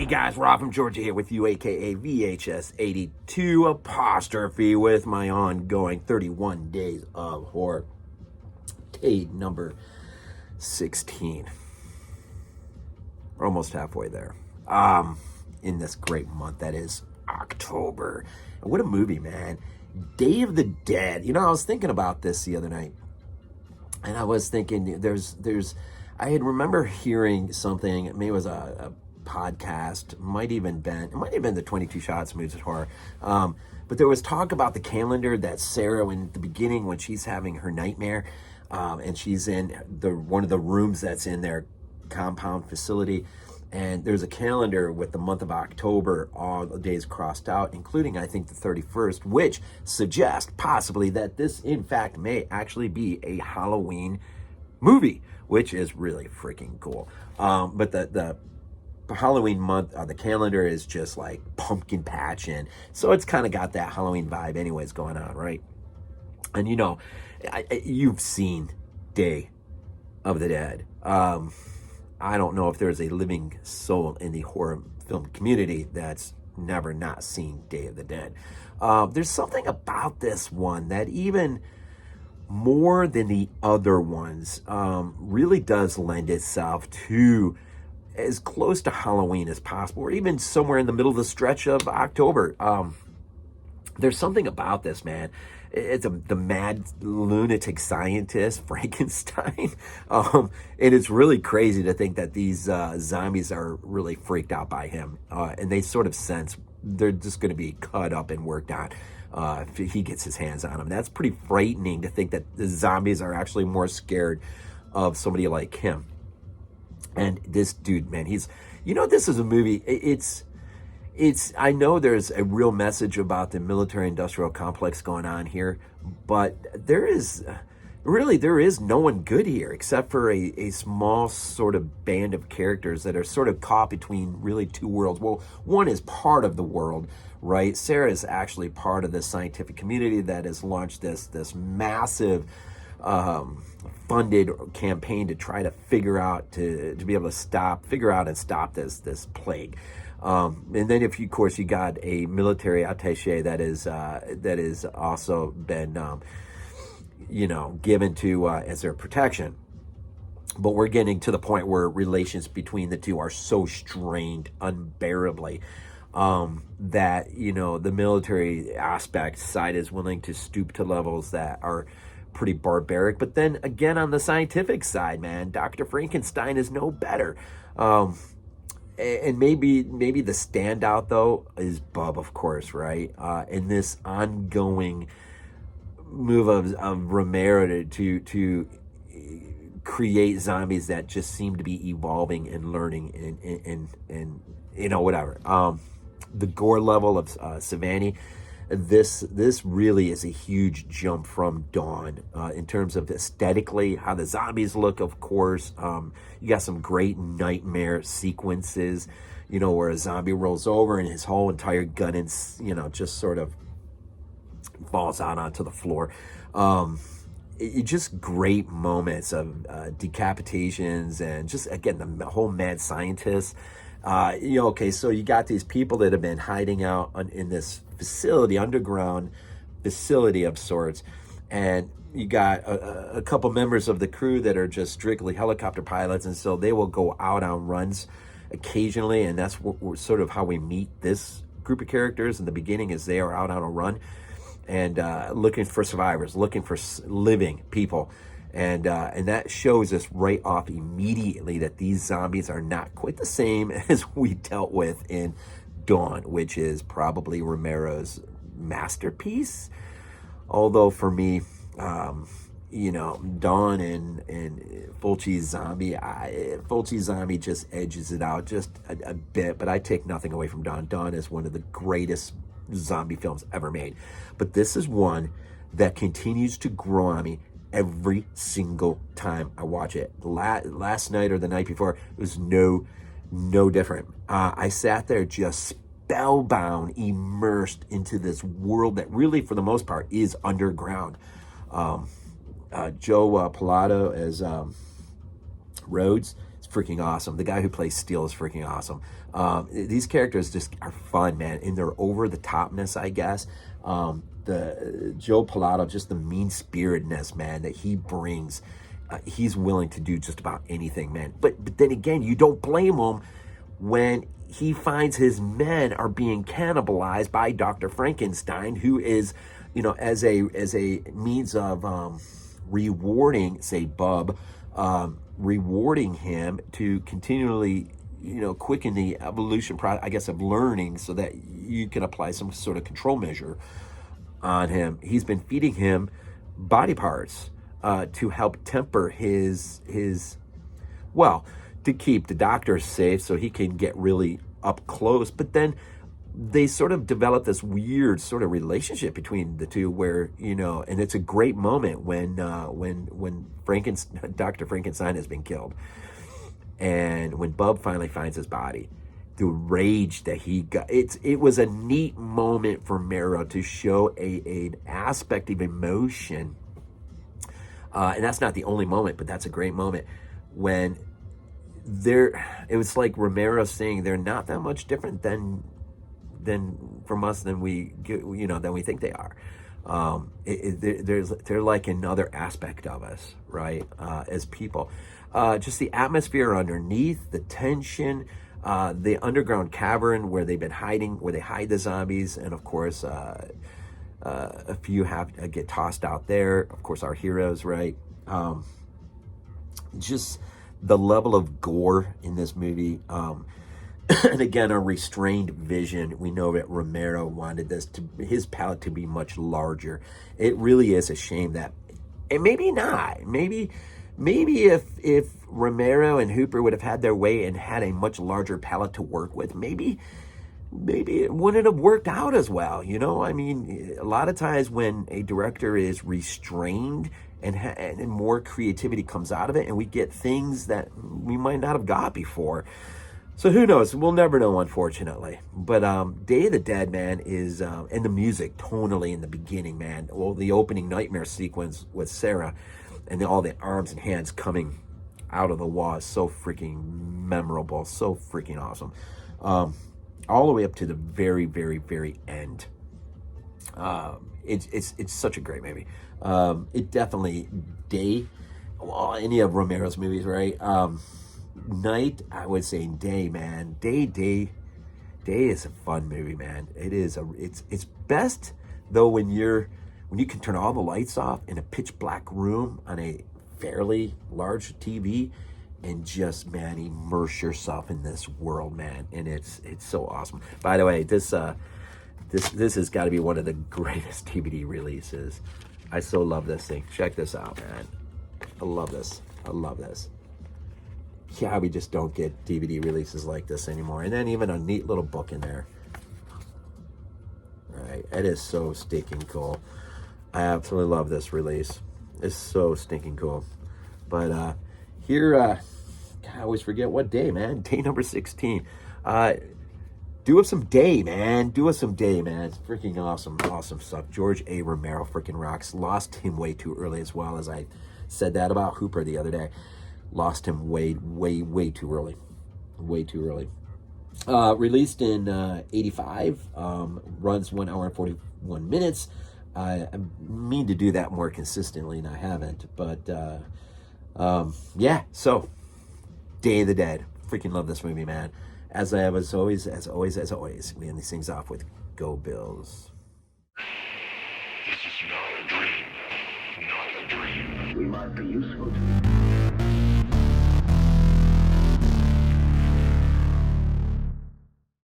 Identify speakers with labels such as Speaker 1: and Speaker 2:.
Speaker 1: Hey guys, Rob from Georgia here with you, aka VHS82 apostrophe, with my ongoing 31 days of horror. Day number 16. We're almost halfway there. In this great month that is October. And what a movie, man. Day of the Dead. You know, I was thinking about this the other night. And I was thinking I had remember hearing something, maybe it was a podcast, might have been the 22 Shots Moodz at Horror. But there was talk about the calendar that Sarah, in the beginning, when she's having her nightmare, and she's in one of the rooms that's in their compound facility, and there's a calendar with the month of October, all the days crossed out, including, I think, the 31st, which suggests possibly that this, in fact, may actually be a Halloween movie, which is really freaking cool. But the Halloween month, the calendar is just like pumpkin patch, and so it's kind of got that Halloween vibe anyways going on, right? And you know, you've seen Day of the Dead. I don't know if there's a living soul in the horror film community that's never not seen Day of the Dead. There's something about this one that even more than the other ones really does lend itself to as close to Halloween as possible, or even somewhere in the middle of the stretch of October. There's something about this, man. It's the mad lunatic scientist Frankenstein, and it's really crazy to think that these zombies are really freaked out by him, and they sort of sense they're just going to be cut up and worked on if he gets his hands on them. That's pretty frightening to think that the zombies are actually more scared of somebody like him. And this dude, man, this is a movie. I know there's a real message about the military-industrial complex going on here, but there is no one good here except for a small sort of band of characters that are sort of caught between really two worlds. Well, one is part of the world, right? Sarah is actually part of the scientific community that has launched this massive funded campaign to try to figure out to be able to figure out and stop this plague. And then, of course, you got a military attaché that is also been, given to as their protection. But we're getting to the point where relations between the two are so strained unbearably that, the military aspect side is willing to stoop to levels that are pretty barbaric. But then again, on the scientific side, man, Dr. Frankenstein is no better. And maybe the standout, though, is Bub, of course, right? In this ongoing move of Romero to create zombies that just seem to be evolving and learning and whatever. The gore level of Savannah, this really is a huge jump from Dawn in terms of aesthetically, how the zombies look, of course. You got some great nightmare sequences, where a zombie rolls over and his whole entire gut and, just sort of falls out onto the floor. Just great moments of decapitations and just, again, the whole mad scientist. Okay, so you got these people that have been hiding out in this facility, underground facility of sorts, and you got a couple members of the crew that are just strictly helicopter pilots, and so they will go out on runs occasionally, and that's sort of how we meet this group of characters in the beginning, is they are out on a run and looking for survivors, looking for living people. And that shows us right off immediately that these zombies are not quite the same as we dealt with in Dawn, which is probably Romero's masterpiece. Although for me, Dawn and Fulci's zombie just edges it out just a bit. But I take nothing away from Dawn. Dawn is one of the greatest zombie films ever made. But this is one that continues to grow on me every single time I watch it. Last night or the night before, it was no different. I sat there just spellbound, immersed into this world that really, for the most part, is underground. Joe Pilato as Rhodes is freaking awesome. The guy who plays Steel is freaking awesome. These characters just are fun, man, in their over-the-topness, I guess. The Joe Pilato, just the mean-spiritedness, man, that he brings. He's willing to do just about anything, man. But then again, you don't blame him when he finds his men are being cannibalized by Dr. Frankenstein, who is, you know, as a means of rewarding, say, Bub, rewarding him to continually, you know, quicken the evolution process, I guess, of learning, so that you can apply some sort of control measure on him. He's been feeding him body parts to help temper his well, to keep the doctor safe so he can get really up close. But then they sort of develop this weird sort of relationship between the two where, you know, and it's a great moment when Dr. Frankenstein has been killed. And when Bub finally finds his body, the rage that he got, it was a neat moment for Romero to show an aspect of emotion. And that's not the only moment, but that's a great moment when it was like Romero saying they're not that much different than from us than we think they are. They're like another aspect of us, right? As people, just the atmosphere underneath, the tension, the underground cavern where they've been hiding, where they hide the zombies, and of course, a few get tossed out there. Of course, our heroes, right? Just the level of gore in this movie, and again, a restrained vision. We know that Romero wanted his palette to be much larger. It really is a shame that, and maybe not, maybe if Romero and Hooper would have had their way and had a much larger palette to work with, maybe it wouldn't have worked out as well. You know, I mean, a lot of times when a director is restrained and more creativity comes out of it, and we get things that we might not have got before. So who knows? We'll never know, unfortunately. But Day of the Dead, man, is, and the music tonally in the beginning, man. Well, the opening nightmare sequence with Sarah and all the arms and hands coming out of the wall is so freaking memorable, so freaking awesome. All the way up to the very, very, very end. It's such a great movie. It definitely any of Romero's movies, right? Night, I would say Day, man. Day is a fun movie, man. It is it's best though when you can turn all the lights off in a pitch black room on a fairly large TV and just, man, immerse yourself in this world, man. And it's so awesome. By the way, this has got to be one of the greatest DVD releases. I so love this thing. Check this out, man. I love this. Yeah, we just don't get DVD releases like this anymore. And then even a neat little book in there. Right, it is so stinking cool. I absolutely love this release. It's so stinking cool. But here, I always forget what day, man. Day number 16. Do us some Day, man. It's freaking awesome stuff. George A. Romero freaking rocks. Lost him way too early, as well as I said that about Hooper the other day. Lost him way too early. Released in 85, runs 1 hour and 41 minutes. I mean to do that more consistently, and I haven't. But yeah, so Day of the Dead. Freaking love this movie, man. As always, we end these things off with Go Bills.
Speaker 2: This is not a dream. Not a dream.
Speaker 3: We might be useful to you.